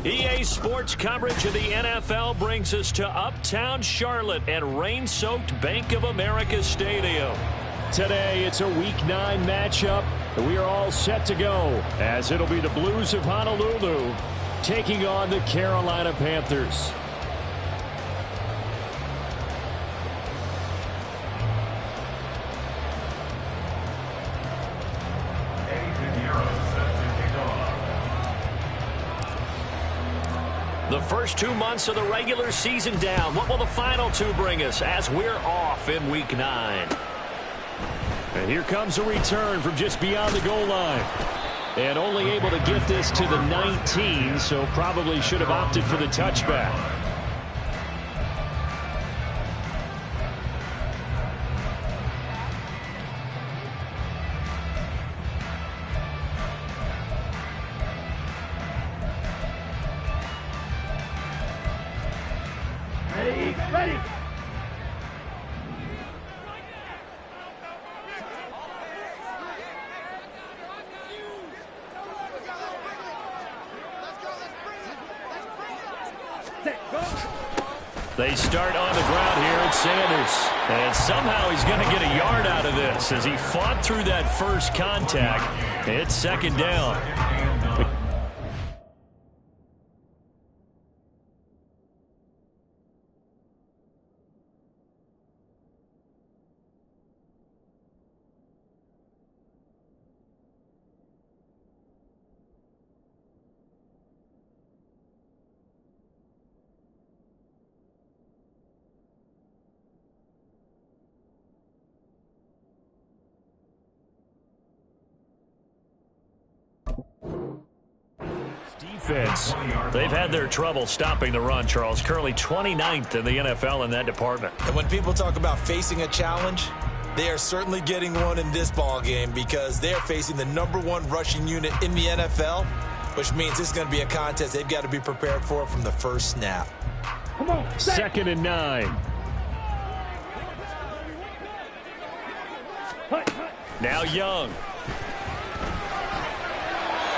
EA Sports coverage of the NFL brings us to Uptown Charlotte at rain-soaked Bank of America Stadium. Today, it's a Week 9 matchup, and we are all set to go, as it'll be the Blues of Honolulu taking on the Carolina Panthers. The first 2 months of the regular season down. What will the final 2 bring us as we're off in Week 9? And here comes a return from just beyond the goal line. And only able to get this to the 19, so probably should have opted for the touchback. Ready. They start on the ground here at Sanders. And somehow he's going to get a yard out of this as he fought through that first contact. It's second down. Defense. They've had their trouble stopping the run, Charles. Currently 29th in the NFL in that department. And when people talk about facing a challenge, they are certainly getting one in this ball game because they're facing the #1 rushing unit in the NFL, which means it's going to be a contest they've got to be prepared for from the first snap. Come on. Second and 9. Now Young.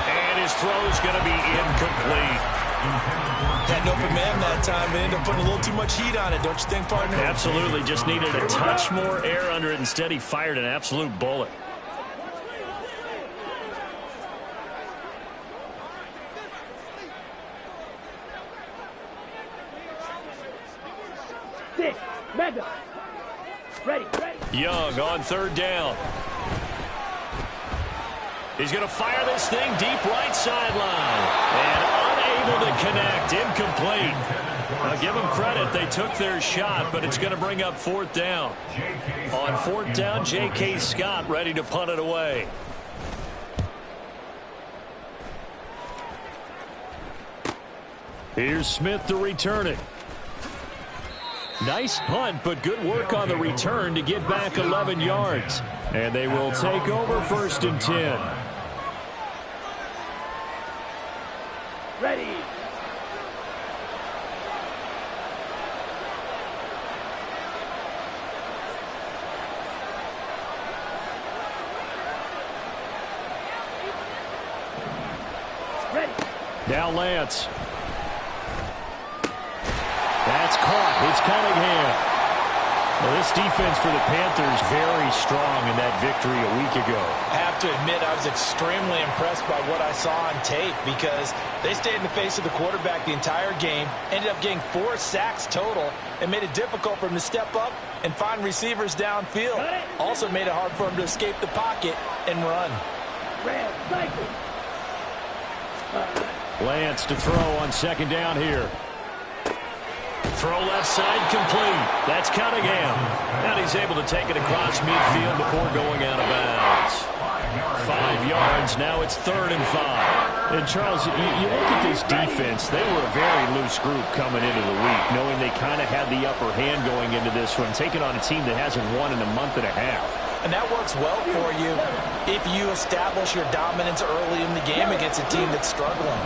And his throw is going to be incomplete. Had an open man that time, but ended up putting a little too much heat on it, don't you think, partner? Absolutely. Just needed a touch more air under it. Instead, he fired an absolute bullet. Madden. Ready. Young on third down. He's going to fire this thing deep right sideline. And unable to connect. Incomplete. I'll give them credit. They took their shot, but it's going to bring up fourth down. On fourth down, J.K. Scott ready to punt it away. Here's Smith to return it. Nice punt, but good work on the return to get back 11 yards. And they will take over first and 10. Ready. Now Lance. That's caught. It's Cunningham. Well, this defense for the Panthers very strong in that victory a week ago. I have to admit I was extremely impressed by what I saw on tape because they stayed in the face of the quarterback the entire game, ended up getting 4 sacks total, and made it difficult for him to step up and find receivers downfield. Also made it hard for him to escape the pocket and run. Lance to throw on second down here. Throw left side complete. That's Cunningham. And he's able to take it across midfield before going out of bounds. 5 yards. Now it's third and 5. And Charles, you look at this defense. They were a very loose group coming into the week, knowing they kind of had the upper hand going into this one, taking on a team that hasn't won in a month and a half. And that works well for you if you establish your dominance early in the game against a team that's struggling.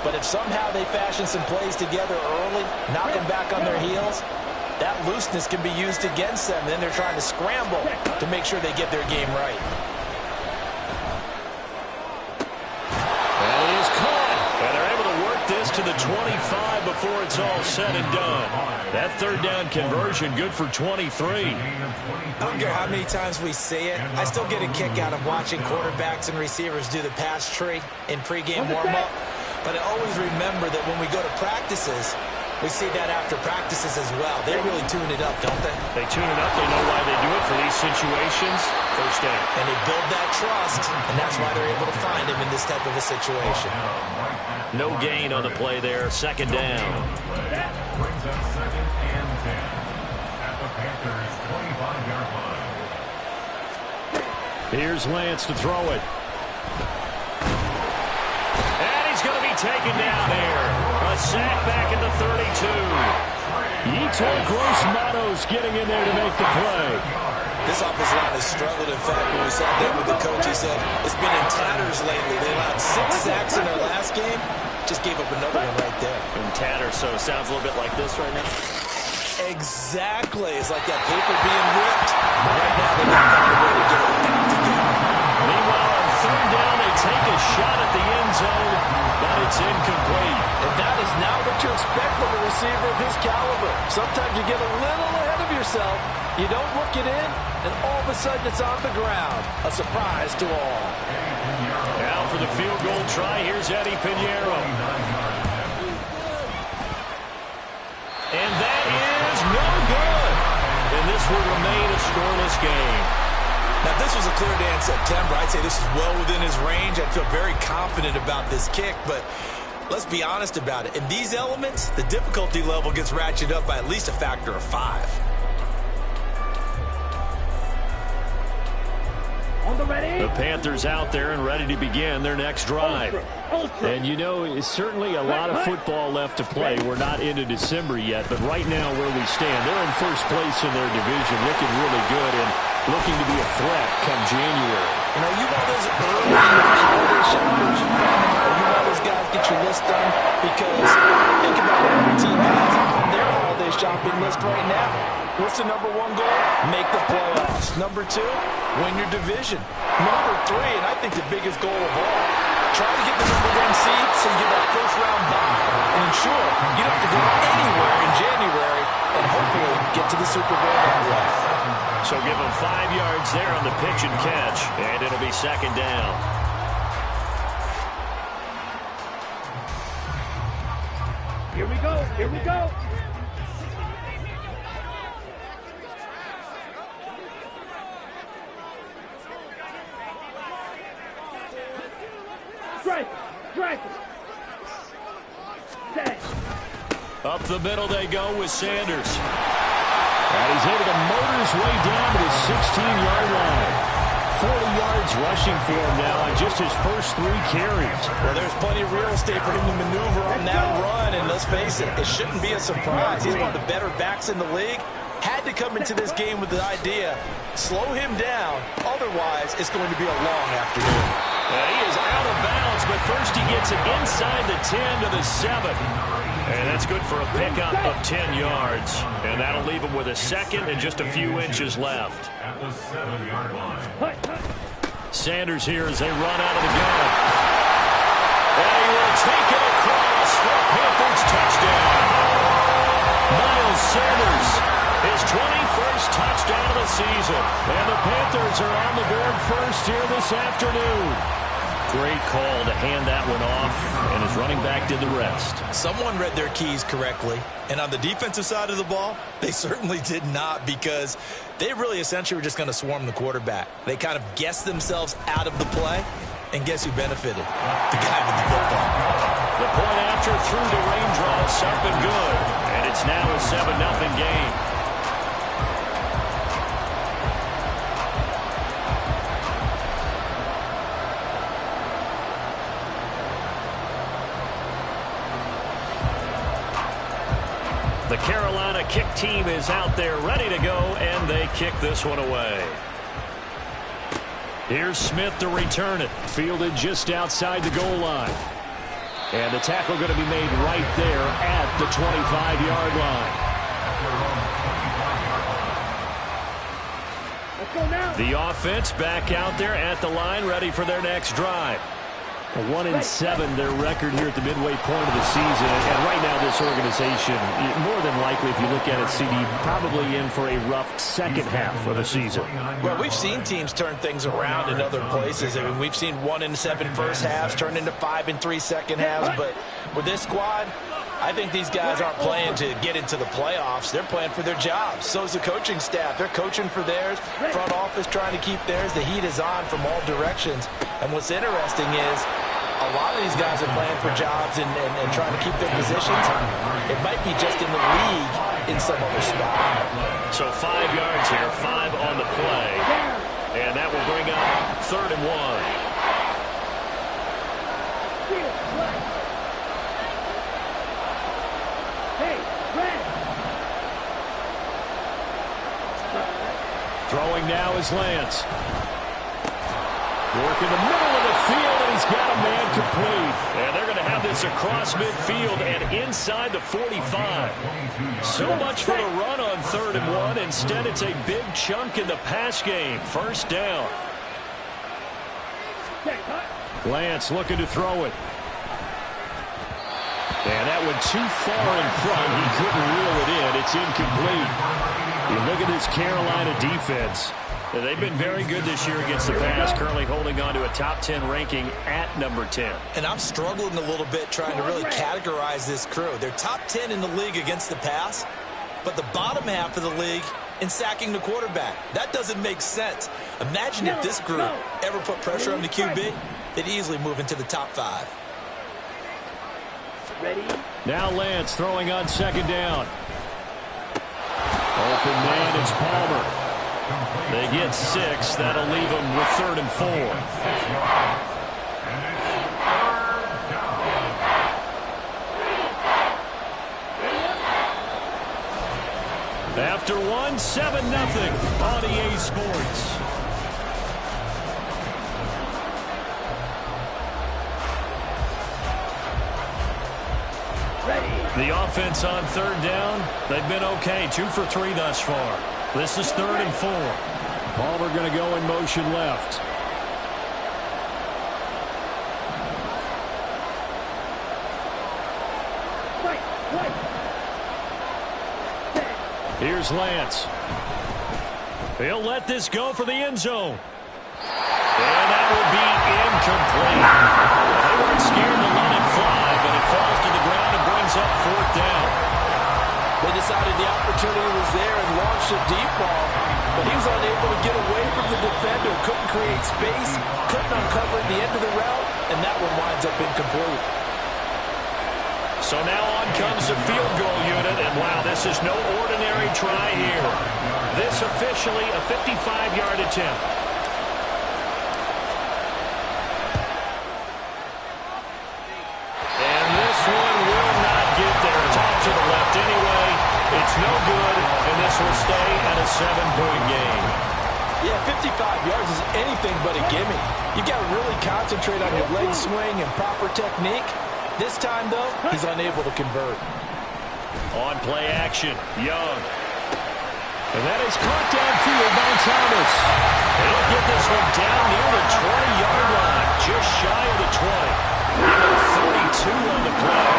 But if somehow they fashion some plays together early, knock them back on their heels, that looseness can be used against them. Then they're trying to scramble to make sure they get their game right. That is caught. And they're able to work this to the 20. 5 before it's all said and done. That third down conversion good for 23. I don't care how many times we see it. I still get a kick out of watching quarterbacks and receivers do the pass tree in pregame warm-up. But I always remember that when we go to practices, we see that after practices as well. They really tune it up, don't they? They tune it up. They know why they do it for these situations. First down. And they build that trust, and that's why they're able to find him in this type of a situation. No gain on the play there. Second down. Brings up 2nd and 10 at the Panthers' 25-yard line. Here's Lance to throw it. And he's going to be taken down here. A sack back at the 32. Yetur Gross-Matos getting in there to make the play. This offensive line has struggled. In fact, when we sat there with the coach, he said it's been in tatters lately. They allowed 6 sacks in their last game. Just gave up another one right there. In tatters, so it sounds a little bit like this right now. Exactly. It's like that paper being ripped. But right now, they got to find a way to get it back together. Meanwhile, on third down, they take a shot at the end zone, but it's incomplete. And that is not what you expect from a receiver of his caliber. Sometimes you get a little ahead of yourself. You don't look it in, and all of a sudden it's on the ground. A surprise to all. Now for the field goal try, here's Eddie Pinheiro. And that is no good. And this will remain a scoreless game. Now, if this was a clear day in September, I'd say this is well within his range. I'd feel very confident about this kick, but let's be honest about it. In these elements, the difficulty level gets ratcheted up by at least a factor of 5. On the ready. The Panthers out there and ready to begin their next drive. And you know, it's certainly a lot of football left to play. We're not into December yet, but right now where we stand, they're in first place in their division, looking really good and looking to be a threat come January. You know, you want those early holiday shoppers. You want those guys get your list done because think about what your team has on their holiday shopping list right now. What's the number 1 goal? Make the playoffs. Number 2, win your division. Number 3, and I think the biggest goal of all, try to get the number 1 seed so you get that first-round bye and ensure you don't have to go anywhere in January and hopefully get to the Super Bowl that way. So give them 5 yards there on the pitch and catch, and it'll be second down. Here we go. Here we go. Strike. Up the middle they go with Sanders. And he's able to motor his way down to the 16-yard line. 40 yards rushing for him now on just his first 3 carries. Well, there's plenty of real estate for him to maneuver on that run, and let's face it, it shouldn't be a surprise. He's one of the better backs in the league. Had to come into this game with the idea, slow him down, otherwise it's going to be a long afternoon. He is out of bounds, but first he gets it inside the 10 to the 7. And that's good for a pickup of 10 yards. And that'll leave him with a second and just a few inches left. At the 7-yard line. Sanders here as they run out of the gun. And he will take it across for a Panthers touchdown. Miles Sanders, his 21st touchdown of the season. And the Panthers are on the board first here this afternoon. Great call to hand that one off, and his running back did the rest. Someone read their keys correctly, and on the defensive side of the ball, they certainly did not, because they really essentially were just going to swarm the quarterback. They kind of guessed themselves out of the play, and guess who benefited? The guy with the football. The point after through the raindrops up and good, and it's now a 7-0 game. The Carolina kick team is out there ready to go, and they kick this one away. Here's Smith to return it. Fielded just outside the goal line. And the tackle going to be made right there at the 25-yard line. Let's go now. The offense back out there at the line, ready for their next drive. 1-7, their record here at the midway point of the season. And right now, this organization, more than likely, if you look at it, CD, probably in for a rough second half of the season. Well, we've seen teams turn things around in other places. I mean, we've seen 1-7 first halves turn into 5-3 second halves. But with this squad, I think these guys aren't playing to get into the playoffs. They're playing for their jobs. So is the coaching staff. They're coaching for theirs. Front office trying to keep theirs. The heat is on from all directions. And what's interesting is a lot of these guys are playing for jobs and trying to keep their positions. It might be just in the league in some other spot. So 5 yards here, 5 on the play. And that will bring up 3rd and 1. Throwing now is Lance. Work in the middle of the field, and he's got a man complete. And they're going to have this across midfield and inside the 45. So much for the run on 3rd and 1. Instead, it's a big chunk in the pass game. First down. Lance looking to throw it. And that went too far in front. He couldn't reel it in. It's incomplete. You look at this Carolina defense. They've been very good this year against the pass, currently holding on to a top 10 ranking at number 10. And I'm struggling a little bit trying to really categorize this crew. They're top 10 in the league against the pass, but the bottom half of the league in sacking the quarterback. That doesn't make sense. Imagine if this group ever put pressure on the QB, they'd easily move into the top 5. Ready? Now Lance throwing on 2nd down. Open man, it's Palmer. They get 6. That'll leave them with 3rd and 4. After 1, 7-0 on EA Sports. The offense on 3rd down, they've been okay. 2 for 3 thus far. This is 3rd and 4. Palmer going to go in motion left. Here's Lance. He'll let this go for the end zone. And that will be incomplete. They weren't scared to let it fly, but it falls to the ground and brings up 4th down. They decided the opportunity was there and launched a deep ball, but he was unable to get away from the defender, couldn't create space, couldn't uncover the end of the route, and that one winds up incomplete. So now on comes the field goal unit, and wow, this is no ordinary try here. This officially a 55-yard attempt. And this one will not get there. It's off to the left anyway. It's no good, and this will stay at a 7-point game. Yeah, 55 yards is anything but a gimme. You've got to really concentrate on your leg swing and proper technique. This time, though, he's unable to convert. On play action, Young. And that is caught downfield by Thomas. He'll get this one down near the 20-yard line, just shy of the 20. 32 on the play.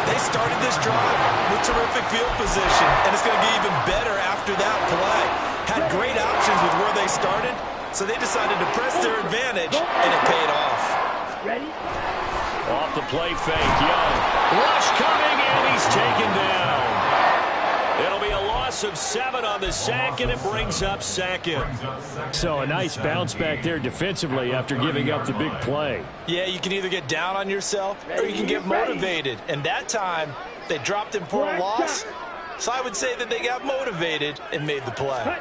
They started this drive with terrific field position, and it's going to get even better after that play. Had great options with where they started, so they decided to press their advantage, and it paid off. Ready? Off the play fake, Young. Rush coming, and he's taken down. It'll be a loss of 7 on the sack, and it brings up 2nd. So a nice bounce back there defensively after giving up the big play. Yeah, you can either get down on yourself or you can get motivated. And that time, they dropped him for a loss. So I would say that they got motivated and made the play.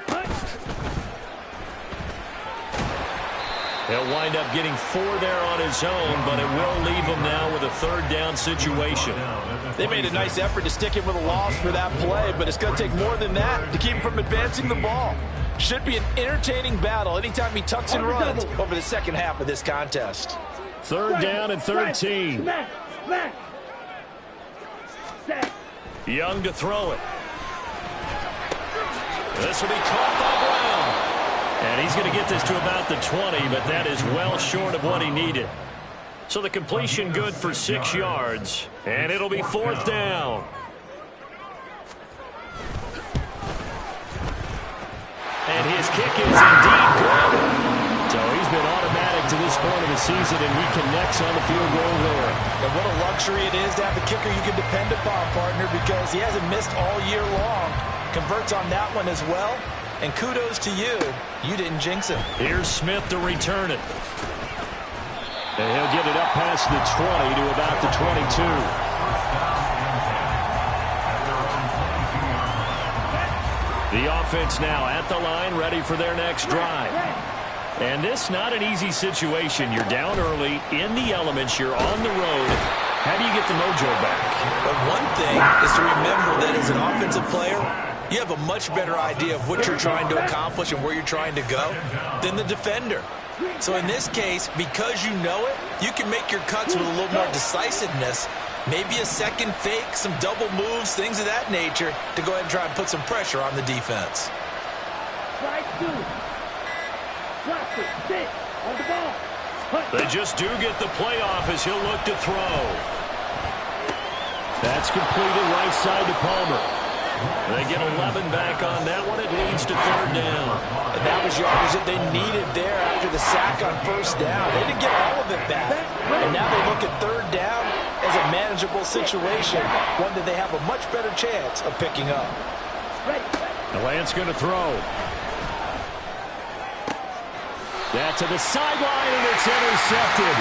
He'll wind up getting 4 there on his own, but it will leave him now with a 3rd down situation. They made a nice effort to stick him with a loss for that play, but it's going to take more than that to keep him from advancing the ball. Should be an entertaining battle anytime he tucks and runs over the second half of this contest. 3rd down and 13. Young to throw it. This will be caught by Brown. And he's going to get this to about the 20, but that is well short of what he needed. So the completion good for 6 yards, and it'll be 4th down. And his kick is indeed good. So he's been automatic to this point of the season, and he connects on the field goal there. And what a luxury it is to have a kicker you can depend upon, partner, because he hasn't missed all year long. Converts on that one as well. And kudos to you. You didn't jinx him. Here's Smith to return it. And he'll get it up past the 20 to about the 22. The offense now at the line, ready for their next drive. And this not an easy situation. You're down early, in the elements, you're on the road. How do you get the mojo back? But one thing is to remember that as an offensive player, you have a much better idea of what you're trying to accomplish and where you're trying to go than the defender. So in this case, because you know it, you can make your cuts with a little more decisiveness. Maybe a second fake, some double moves, things of that nature to go ahead and try and put some pressure on the defense. Strike 2. Drop it. Sit. On the ball. They just do get the playoff as he'll look to throw. That's completed right side to Palmer. They get 11 back on that one. It leads to 3rd down. And that was yardage that they needed there after the sack on 1st down. They didn't get all of it back. And now they look at 3rd down as a manageable situation, one that they have a much better chance of picking up. The Lance going to throw. That to the sideline, and it's intercepted.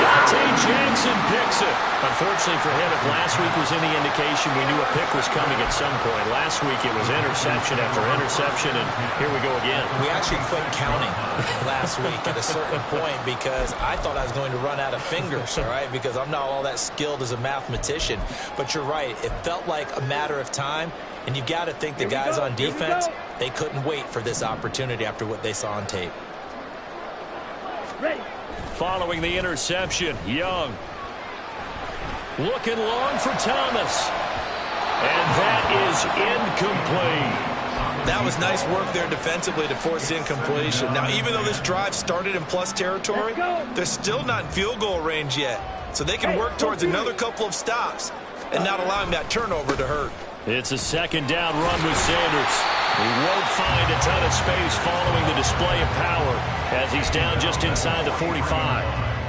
Dante Jackson picks it. Unfortunately for him, if last week was any indication, we knew a pick was coming at some point. Last week it was interception after interception, and here we go again. We actually quit counting last week at a certain point because I thought I was going to run out of fingers, all right, because I'm not all that skilled as a mathematician. But you're right. It felt like a matter of time, and you've got to think the guys on defense, they couldn't wait for this opportunity after what they saw on tape. Ready. Following the interception, Young. Looking long for Thomas. And that is incomplete. That was nice work there defensively to force incompletion. Now, even though this drive started in plus territory, they're still not in field goal range yet. So they can work towards another couple of stops and not allowing that turnover to hurt. It's a 2nd down run with Sanders. He won't find a ton of space following the display of power as he's down just inside the 45.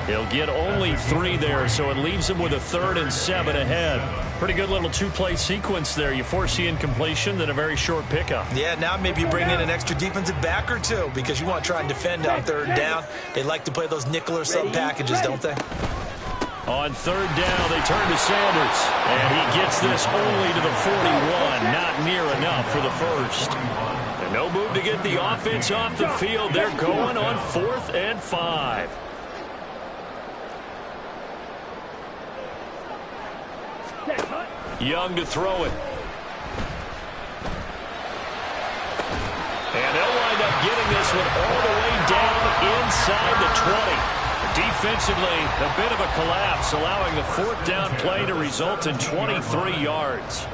He'll get only 3 there, so it leaves him with a 3rd and 7 ahead. Pretty good little 2-play sequence there. You force the incompletion, then a very short pickup. Yeah, now maybe you bring in an extra defensive back or two because you want to try and defend on 3rd down. They like to play those nickel or sub packages, don't they? On 3rd down, they turn to Sanders. And he gets this only to the 41. Not near enough for the 1st. And no move to get the offense off the field. They're going on 4th and 5. Young to throw it. And they'll wind up getting this one all the way down inside the 20. Defensively, a bit of a collapse, allowing the 4th down play to result in 23 yards.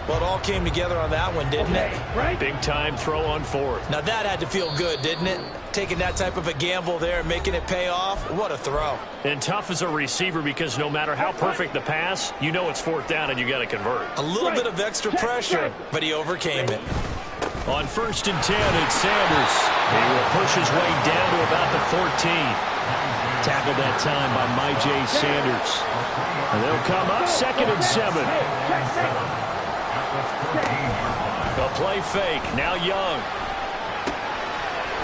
Well, it all came together on that one, didn't it? Big-time throw on 4th. Now, that had to feel good, didn't it? Taking that type of a gamble there and making it pay off. What a throw. And tough as a receiver because no matter how perfect the pass, you know it's 4th down and you got to convert. A little bit of extra pressure, but he overcame it. On 1st and 10, it's Sanders. He will push his way down to about the 14. Tackled that time by Myjai Sanders. And they'll come up 2nd and 7. A play fake. Now Young.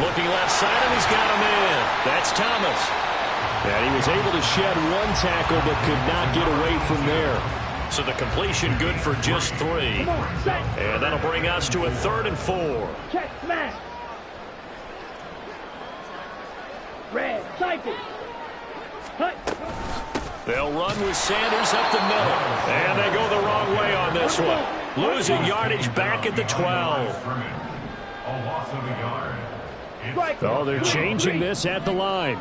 Looking left side, and he's got him in. That's Thomas. And he was able to shed 1 tackle, but could not get away from there. So the completion good for just 3. And that'll bring us to a 3rd and 4. Check smash. Red, cycle. They'll run with Sanders up the middle. And they go the wrong way on this one. Losing yardage back at the 12. A loss of a yard. Oh, they're changing this at the line.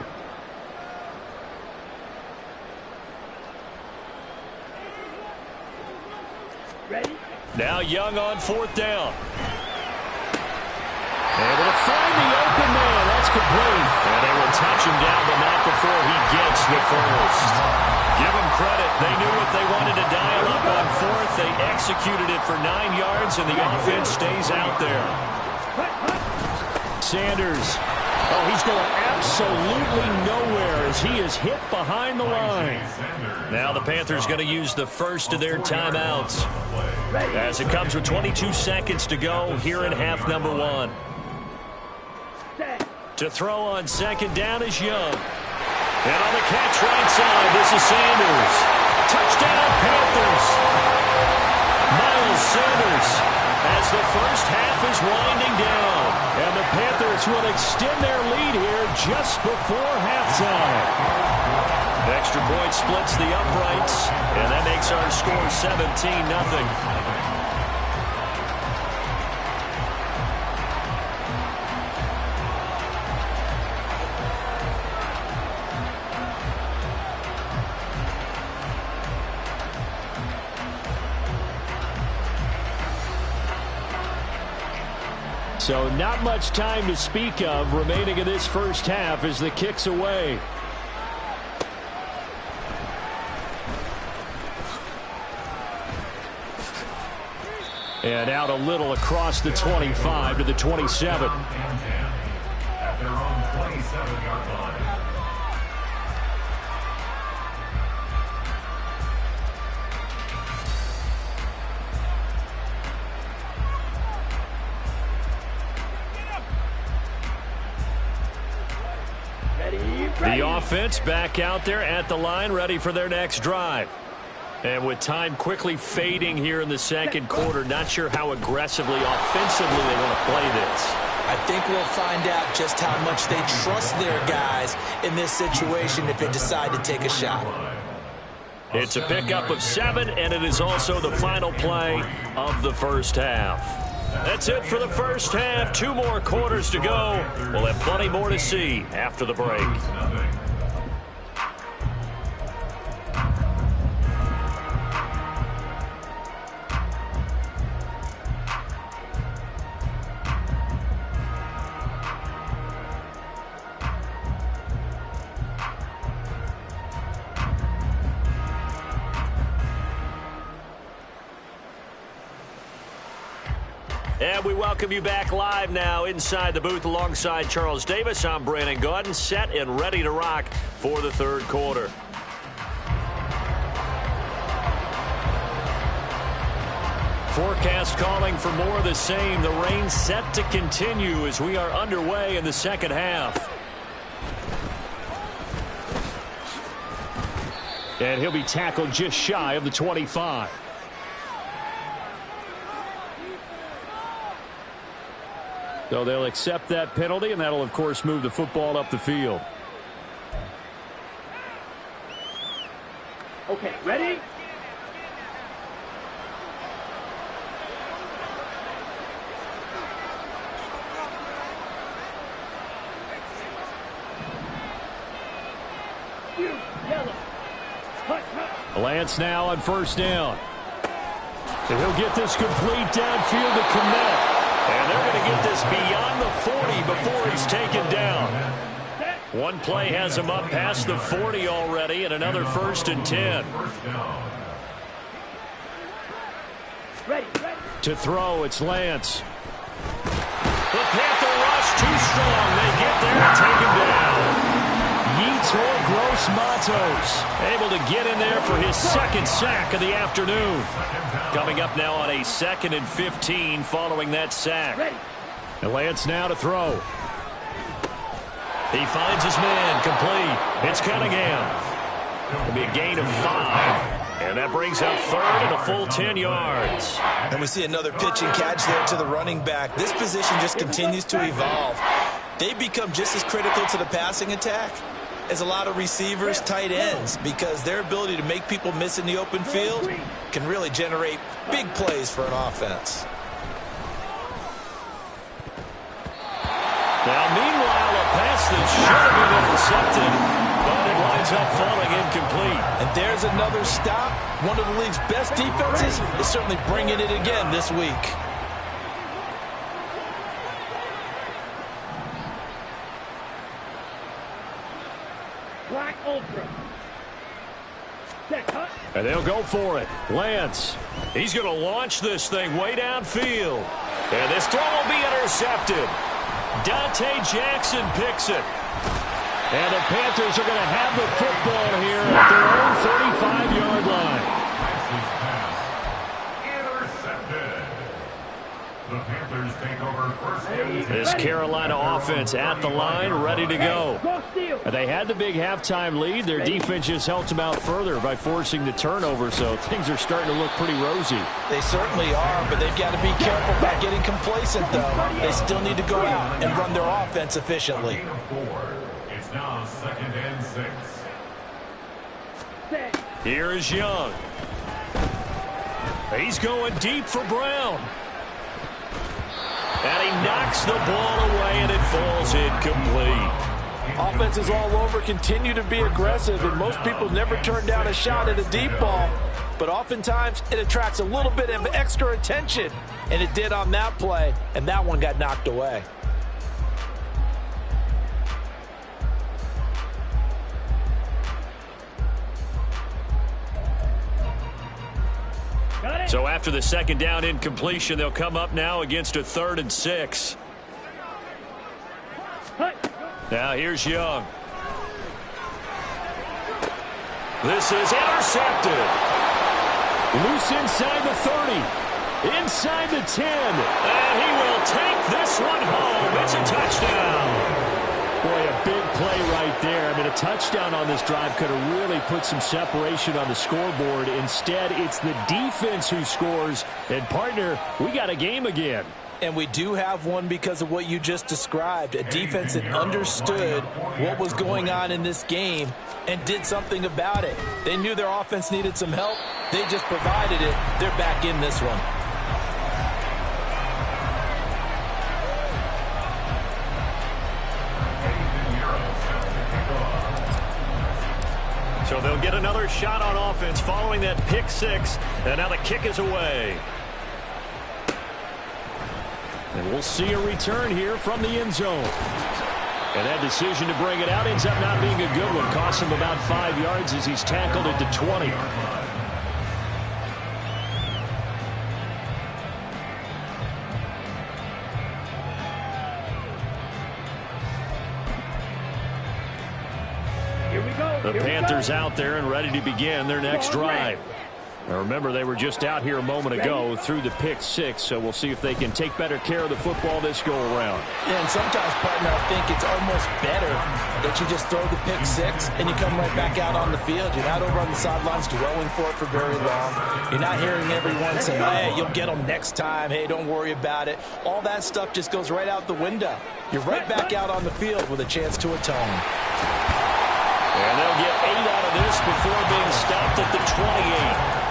Ready? Now Young on 4th down. Able to find the open man. That's complete. And they will touch him down, but not before he gets the first. Give them credit. They knew what they wanted to dial up on fourth. They executed it for 9 yards, and the offense stays out there. Sanders. Oh, he's going absolutely nowhere as he is hit behind the line. Now the Panthers going to use the first of their timeouts as it comes with 22 seconds to go here in half number 1. To throw on second down is Young. And on the catch right side, this is Sanders. Touchdown, Panthers. Miles Sanders as the first half is winding down. And the Panthers will extend their lead here just before halftime. Extra point splits the uprights, and that makes our score 17-0. So not much time to speak of remaining in this first half as the kick's away. And out a little across the 25 to the 27. At their own 27-yard line. The offense back out there at the line, ready for their next drive. And with time quickly fading here in the second quarter, not sure how aggressively, offensively they want to play this. I think we'll find out just how much they trust their guys in this situation if they decide to take a shot. It's a pickup of 7, and it is also the final play of the first half. That's it for the first half. 2 more quarters to go. We'll have plenty more to see after the break. And we welcome you back live now inside the booth alongside Charles Davis. I'm Brandon Gaudin, set and ready to rock for the third quarter. Forecast calling for more of the same. The rain set to continue as we are underway in the second half. And he'll be tackled just shy of the 25. So they'll accept that penalty, and that'll, of course, move the football up the field. Okay, ready? Lance now on first down. And he'll get this complete downfield to Kmet. And they're going to get this beyond the 40 before he's taken down. One play has him up past the 40 already, and another 1st and 10. Ready. To throw, it's Lance. The Panther rush too strong. They get there and take him down. Yetur Gross-Matos able to get in there for his second sack of the afternoon. Coming up now on a 2nd and 15 following that sack. And Lance now to throw. He finds his man complete. It's Cunningham. It'll be a gain of 5. And that brings up 3rd and a full 10 yards. And we see another pitch and catch there to the running back. This position just continues to evolve. They become just as critical to the passing attack as a lot of receivers, tight ends, because their ability to make people miss in the open field can really generate big plays for an offense. Now, meanwhile, a pass that should have been intercepted, but it winds up falling incomplete. And there's another stop. One of the league's best defenses is certainly bringing it again this week. Ultra. Set, cut. And they'll go for it. Lance. He's going to launch this thing way downfield. And this throw will be intercepted. Dante Jackson picks it. And the Panthers are going to have the football here at their own 35-yard line. Intercepted. The Panthers take over first and 10. This Carolina offense at the line, ready to go. And they had the big halftime lead. Their defense just helped them out further by forcing the turnover, so things are starting to look pretty rosy. They certainly are, but they've got to be careful about getting complacent, though. They still need to go out and run their offense efficiently. It's now 2nd and 6. Set. Here is Young. He's going deep for Brown. And he knocks the ball away, and it falls incomplete. Offenses all over continue to be aggressive, and most people never turn down a shot at a deep ball. But oftentimes, it attracts a little bit of extra attention, and it did on that play, and that one got knocked away. So after the second down incompletion, they'll come up now against a 3rd and 6. Now here's Young. This is intercepted. Loose inside the 30. Inside the 10. And he will take this one home. It's a touchdown. Boy, a big play right there. I mean, a touchdown on this drive could have really put some separation on the scoreboard. Instead, it's the defense who scores. And, partner, we got a game again. And we do have one because of what you just described. A defense that understood what was going on in this game and did something about it. They knew their offense needed some help. They just provided it. They're back in this one. So they'll get another shot on offense following that pick 6. And now the kick is away. And we'll see a return here from the end zone. And that decision to bring it out ends up not being a good one. Costs him about 5 yards as he's tackled at the 20. The Panthers out there and ready to begin their next drive. Now remember, they were just out here a moment ago through the pick 6, so we'll see if they can take better care of the football this go-around. Yeah, and sometimes, partner, I think it's almost better that you just throw the pick 6 and you come right back out on the field. You're not over on the sidelines dwelling for it for very long. You're not hearing everyone say, hey, you'll get them next time. Hey, don't worry about it. All that stuff just goes right out the window. You're right back out on the field with a chance to atone. And they'll get 8 out of this before being stopped at the 28.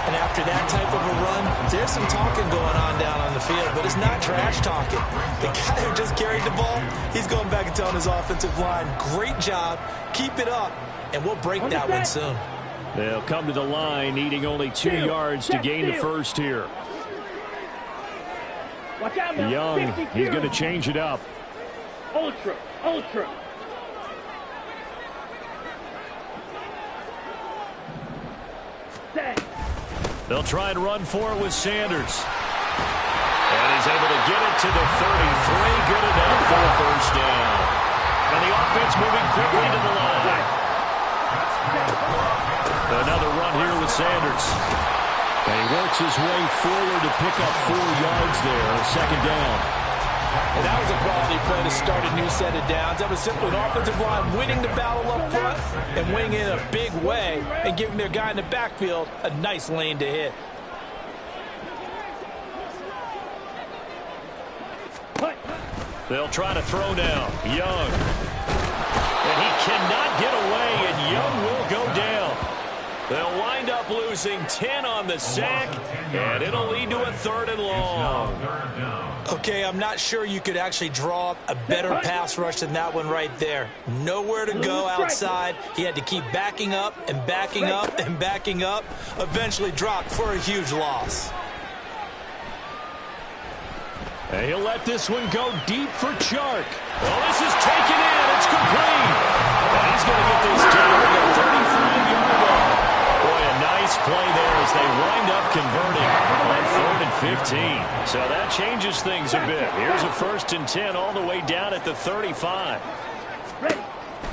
And after that type of a run, there's some talking going on down on the field, but it's not trash talking. The guy who just carried the ball, he's going back and telling his offensive line, great job, keep it up, and we'll break that one soon. They'll come to the line, needing only 2 yards to gain the first here. Young, he's going to change it up. Ultra, ultra. Set. They'll try and run for it with Sanders. And he's able to get it to the 33. Good enough for a first down. And the offense moving quickly to the line. Another run here with Sanders. And he works his way forward to pick up 4 yards there. Second down. And that was a quality play to start a new set of downs. That was simply an offensive line winning the battle up front and winning in a big way and giving their guy in the backfield a nice lane to hit. They'll try to throw now. Young. And he cannot get away, and Young will go down. They'll wind up losing 10 on the sack, and it'll lead to a 3rd and long. Okay, I'm not sure you could actually draw up a better pass rush than that one right there. Nowhere to go outside. He had to keep backing up and backing up and backing up. Eventually dropped for a huge loss. And he'll let this one go deep for Chark. Well, this is taken in. It's complete. And he's going to get this down. play there as they wind up converting on 3rd and 15. So that changes things a bit. Here's a 1st and 10 all the way down at the 35.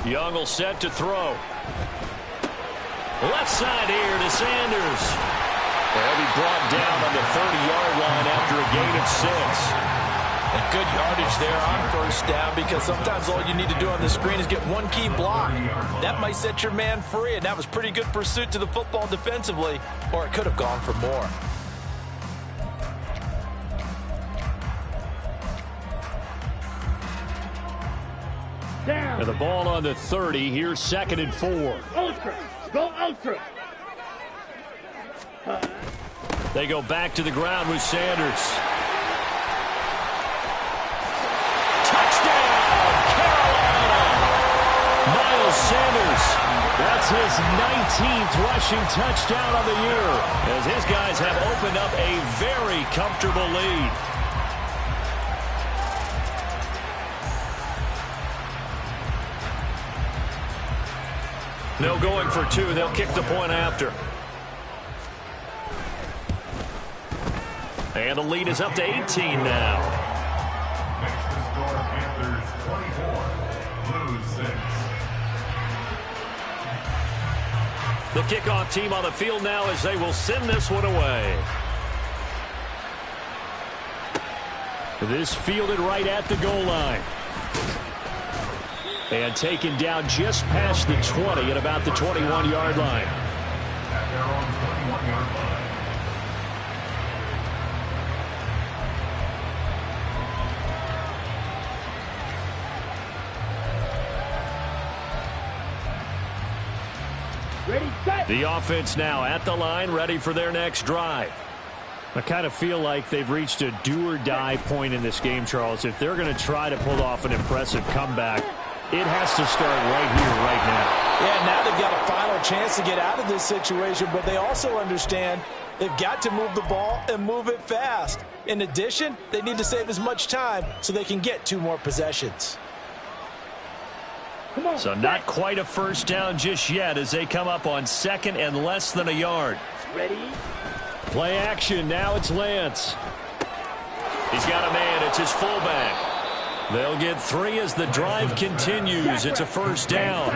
Young will set to throw. Left side here to Sanders. They'll be brought down on the 30-yard line after a gain of 6. And good yardage there on 1st down, because sometimes all you need to do on the screen is get one key block. That might set your man free, and that was pretty good pursuit to the football defensively, or it could have gone for more. Down. And the ball on the 30. Here's 2nd and 4. Ultra. Go ultra. They go back to the ground with Sanders. Touchdown, Carolina! Miles Sanders. That's his 19th rushing touchdown of the year, as his guys have opened up a very comfortable lead. No going for 2. They'll kick the point after. And the lead is up to 18 now. Next to score, Panthers 24, Blues 6. The kickoff team on the field now as they will send this one away. This fielded right at the goal line. And taken down just past the 20 at about the 21-yard line. At their own 21-yard line. Ready, set. The offense now at the line, ready for their next drive. I kind of feel like they've reached a do-or-die point in this game, Charles. If they're going to try to pull off an impressive comeback, it has to start right here, right now. Yeah, now they've got a final chance to get out of this situation, but they also understand they've got to move the ball and move it fast. In addition, they need to save as much time so they can get 2 more possessions. Come on. So not quite a 1st down just yet as they come up on 2nd and less than a yard. Ready. Play action. Now it's Lance. He's got a man. It's his fullback. They'll get 3 as the drive continues. It's a 1st down.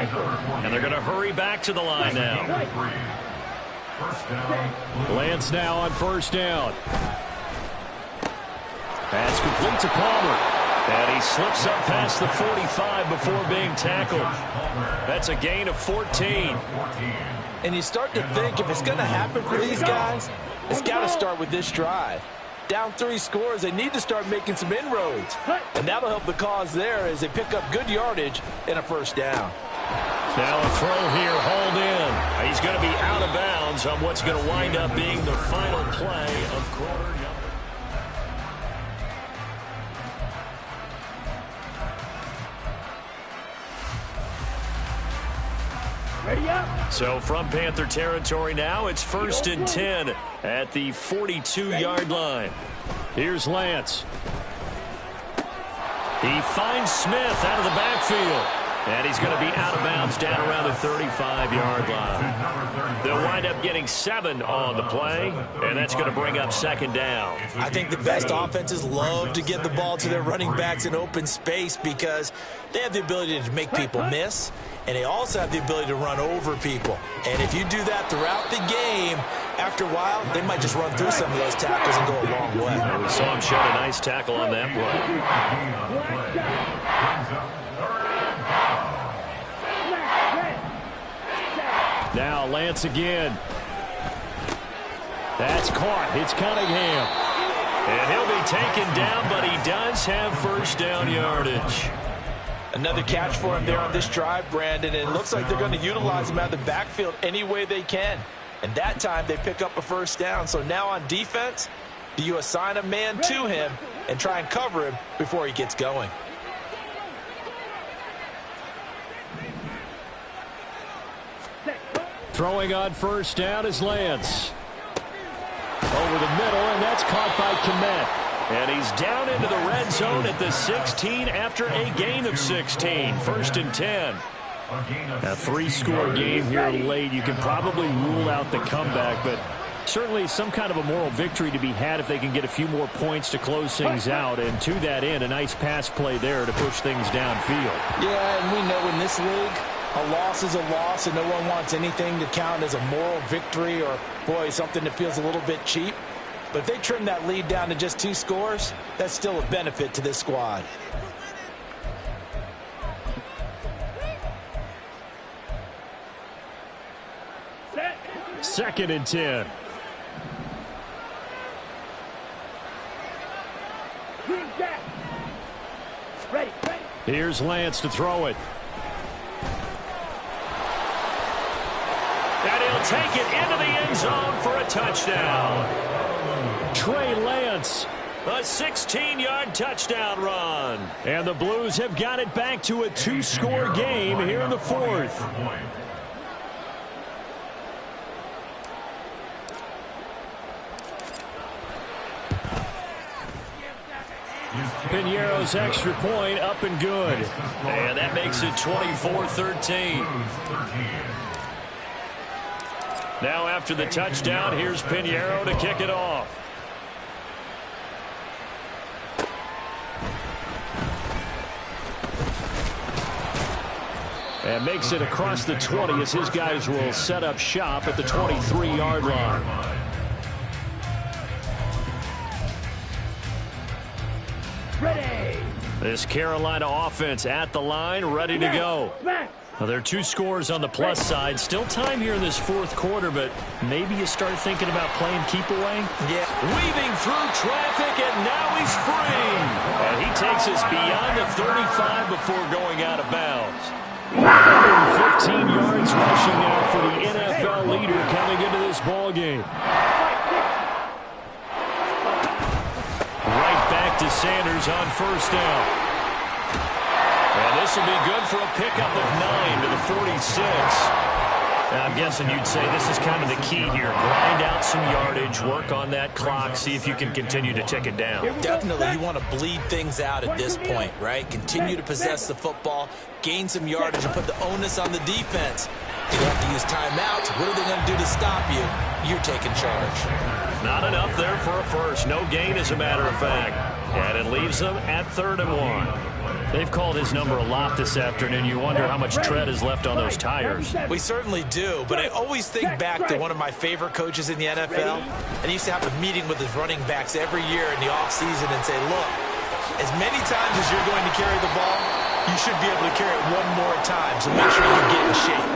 And they're going to hurry back to the line now. First down, Lance now on 1st down. Pass complete to Palmer. And he slips up past the 45 before being tackled. That's a gain of 14. And you start to think if it's going to happen for these guys, it's got to start with this drive. Down 3 scores, they need to start making some inroads. And that'll help the cause there as they pick up good yardage and a 1st down. Now a throw here, hauled in. He's going to be out of bounds on what's going to wind up being the final play of quarter number. Ready up. So from Panther territory now, it's 1st and 10 at the 42-yard line. Here's Lance. He finds Smith out of the backfield. And he's going to be out of bounds down around the 35-yard line. They'll wind up getting 7 on the play, and that's going to bring up 2nd down. I think the best offenses love to get the ball to their running backs in open space because they have the ability to make people miss, and they also have the ability to run over people. And if you do that throughout the game, after a while, they might just run through some of those tackles and go a long way. We saw him shed a nice tackle on that play. Now Lance again. That's caught. It's Cunningham. And he'll be taken down, but he does have 1st down yardage. Another catch for him there on this drive, Brandon, and it looks like they're going to utilize him out of the backfield any way they can. And that time they pick up a 1st down. So now on defense, do you assign a man to him and try and cover him before he gets going? Throwing on 1st down is Lance. Over the middle, and that's caught by Kmet. And he's down into the red zone at the 16 after a gain of 16. 1st and 10. A three-score game here late. You can probably rule out the comeback, but certainly some kind of a moral victory to be had if they can get a few more points to close things out. And to that end, a nice pass play there to push things downfield. Yeah, and we know in this league, a loss is a loss, and no one wants anything to count as a moral victory or, boy, something that feels a little bit cheap. But if they trim that lead down to just 2 scores, that's still a benefit to this squad. Second and 10. Ready. Here's Lance to throw it. And he'll take it into the end zone for a touchdown. Trey Lance, a 16-yard touchdown run. And the Blues have got it back to a 2-score game here in the fourth. Piñeiro's extra point up and good. And that makes it 24-13. Now after the touchdown, here's Piñeiro to kick it off. And makes it across the 20 as his guys will set up shop at the 23-yard line. Ready. This Carolina offense at the line, ready to go. Well, there are 2 scores on the plus side. Still time here in this fourth quarter, but maybe you start thinking about playing keep away. Yeah. Weaving through traffic, and now he's free. And he takes us beyond the 35 before going out of bounds. 115 yards rushing now for the NFL leader coming into this ball game. Right back to Sanders on first down. And this will be good for a pickup of 9 to the 46. Now, I'm guessing you'd say this is kind of the key here. Grind out some yardage, work on that clock, see if you can continue to tick it down. Definitely, you want to bleed things out at this point, right? Continue to possess the football, gain some yardage, and put the onus on the defense. You have to use timeouts. What are they going to do to stop you? You're taking charge. Not enough there for a first. No gain, as a matter of fact. And it leaves them at 3rd and 1. They've called his number a lot this afternoon. You wonder how much tread is left on those tires. We certainly do, but I always think back to one of my favorite coaches in the NFL. And he used to have a meeting with his running backs every year in the offseason and say, look, as many times as you're going to carry the ball, you should be able to carry it one more time, so make sure you get in shape.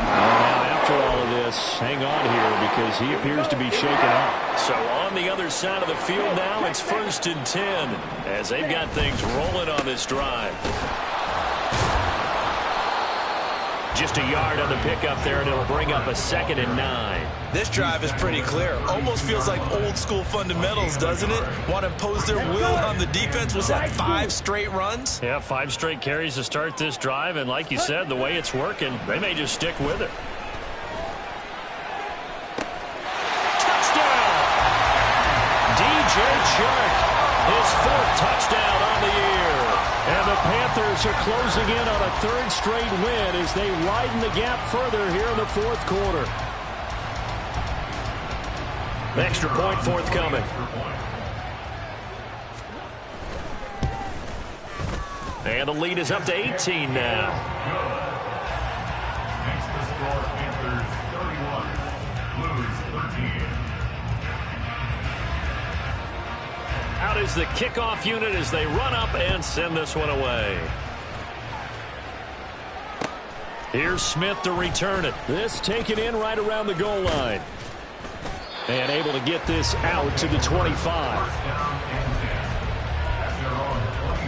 Now, after all of this, hang on here because he appears to be shaken up. So on the other side of the field now, it's 1st and 10 as they've got things rolling on this drive. Just a yard on the pickup there, and it'll bring up a 2nd and 9. This drive is pretty clear. Almost feels like old school fundamentals, doesn't it? Want to impose their will on the defense. Was that 5 straight runs? Yeah, 5 straight carries to start this drive, and like you said, the way it's working, they may just stick with it. Touchdown! DJ Chark, his 4th touchdown on the year. And the Panthers are closing in on a 3rd straight win as they widen the gap further here in the 4th quarter. Extra point forthcoming. And the lead is up to 18 now. Next to score, Panthers 31, Blues 13. Out is the kickoff unit as they run up and send this one away. Here's Smith to return it. This taken in right around the goal line. And able to get this out to the 25. First down and 10 at their own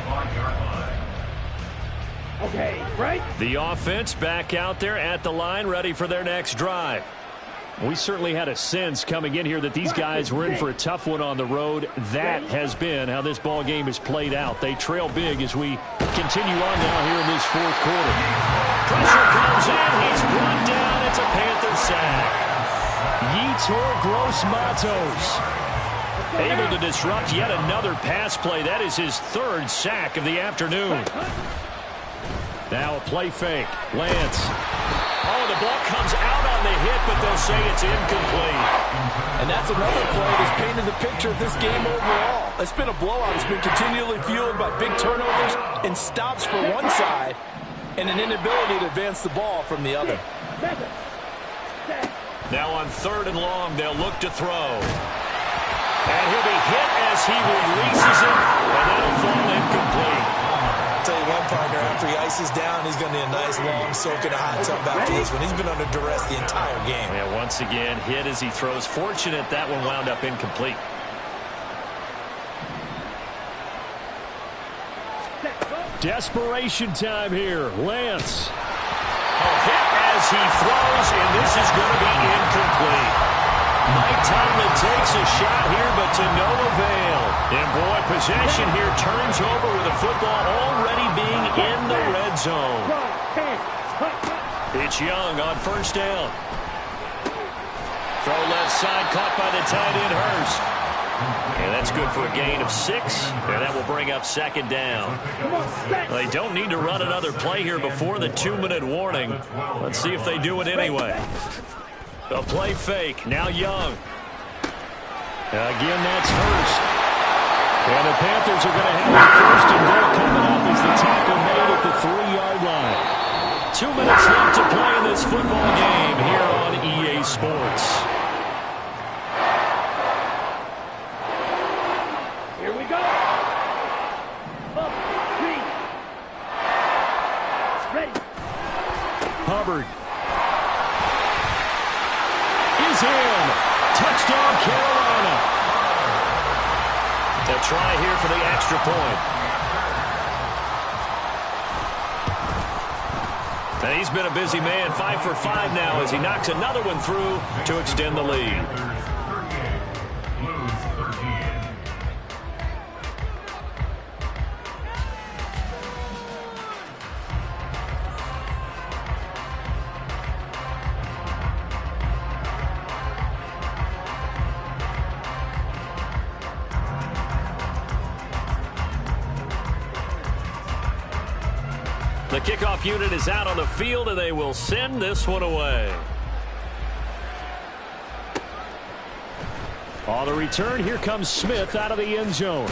25-yard line. Okay, right? The offense back out there at the line, ready for their next drive. We certainly had a sense coming in here that these guys were in for a tough one on the road. That has been how this ball game has played out. They trail big as we continue on now here in this 4th quarter. Pressure comes in. He's brought down. It's a Panther sack. Yetur Gross-Matos able to disrupt yet another pass play. That is his 3rd sack of the afternoon. Now a play fake. Lance. Oh, the ball comes out on the hit, but they'll say it's incomplete. And that's another play that's painted the picture of this game overall. It's been a blowout. It's been continually fueled by big turnovers and stops for one side and an inability to advance the ball from the other. Now on 3rd and long, they'll look to throw. And he'll be hit as he releases it, and that'll fall incomplete. I'll tell you one, partner, after he ices down, he's going to need a nice long soak in a hot tub after this one. He's been under duress the entire game. Yeah, once again, hit as he throws. Fortunate that one wound up incomplete. Desperation time here. Lance. Hit as he throws, and this is going to be incomplete. Mike Tomlin takes a shot here, but to no avail. And boy, possession here turns over with the football already being in the red zone. It's Young on 1st down. Throw left side, caught by the tight end Hurst. And that's good for a gain of 6, and that will bring up 2nd down. Well, they don't need to run another play here before the 2-minute warning. Let's see if they do it anyway. A play fake. Now Young. Again, that's Hurst. And the Panthers are going to have a 1st and goal coming up as the tackle made at the 3-yard line. 2 minutes left to play in this football game here on EA Sports. Hubbard is in. Touchdown, Carolina. They'll try here for the extra point. And he's been a busy man, 5 for 5 now as he knocks another one through to extend the lead. The kickoff unit is out on the field, and they will send this one away. On the return, here comes Smith out of the end zone.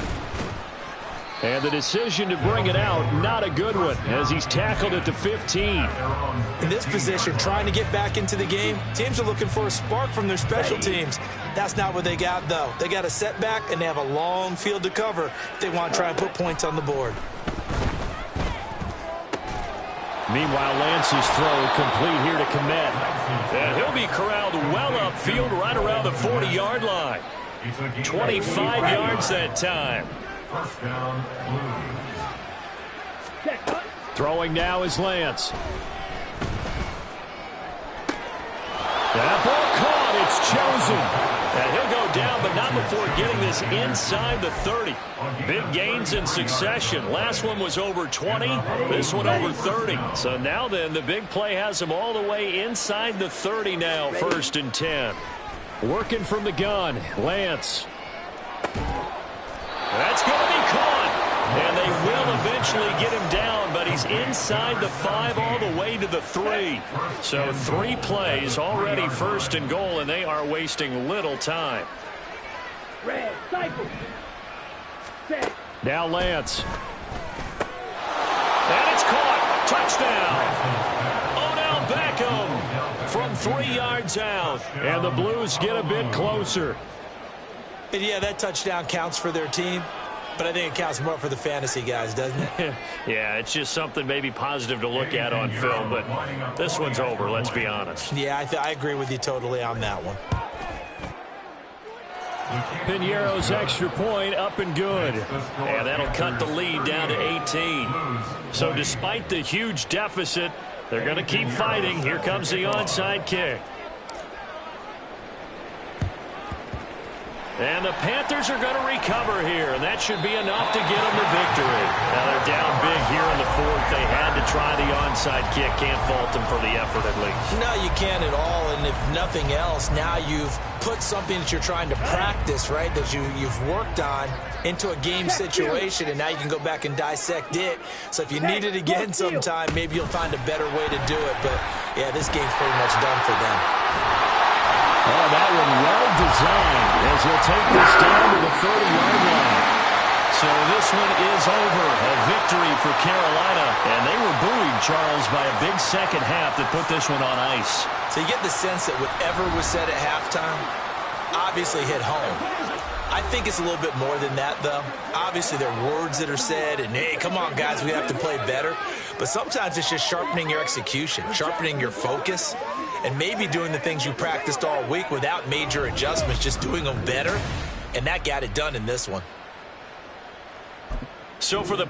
And the decision to bring it out, not a good one, as he's tackled at the 15. In this position, trying to get back into the game, teams are looking for a spark from their special teams. That's not what they got, though. They got a setback, and they have a long field to cover if they want to try and put points on the board. Meanwhile, Lance's throw complete here to Komet. And he'll be corralled well upfield right around the 40-yard line. 25 yards that time. Throwing now is Lance. That ball caught. It's chosen. And he'll go down, but not before getting this inside the 30. Big gains in succession. Last one was over 20. This one over 30. So now then, the big play has him all the way inside the 30 now, 1st and 10. Working from the gun, Lance. That's going to be caught. And they will eventually get him down, but he's inside the 5 all the way to the 3. So 3 plays already 1st and goal, and they are wasting little time. Now Lance. And it's caught. Touchdown. Odell Beckham from 3 yards out. And the Blues get a bit closer. And yeah, that touchdown counts for their team. But I think it counts more for the fantasy guys, doesn't it? Yeah, it's just something maybe positive to look at on film, but this one's over, let's be honest. Yeah, I agree with you totally on that one. Piñeiro's extra point up and good. And that'll cut the lead down to 18. So despite the huge deficit, they're going to keep fighting. Here comes the onside kick. And the Panthers are going to recover here, and that should be enough to get them the victory. Now they're down big here in the fourth. They had to try the onside kick. Can't fault them for the effort at least. No, you can't at all, and if nothing else, now you've put something that you're trying to practice, right, that you've worked on into a game situation, and now you can go back and dissect it. So if you need it again sometime, maybe you'll find a better way to do it. But, yeah, this game's pretty much done for them. Oh, that one well designed as he'll take this down to the 30-yard line. So this one is over. A victory for Carolina. And they were buoyed, Charles, by a big second half that put this one on ice. So you get the sense that whatever was said at halftime obviously hit home. I think it's a little bit more than that, though. Obviously, there are words that are said, and, hey, come on, guys, we have to play better. But sometimes it's just sharpening your execution, sharpening your focus, and maybe doing the things you practiced all week without major adjustments, just doing them better. And that got it done in this one. So for the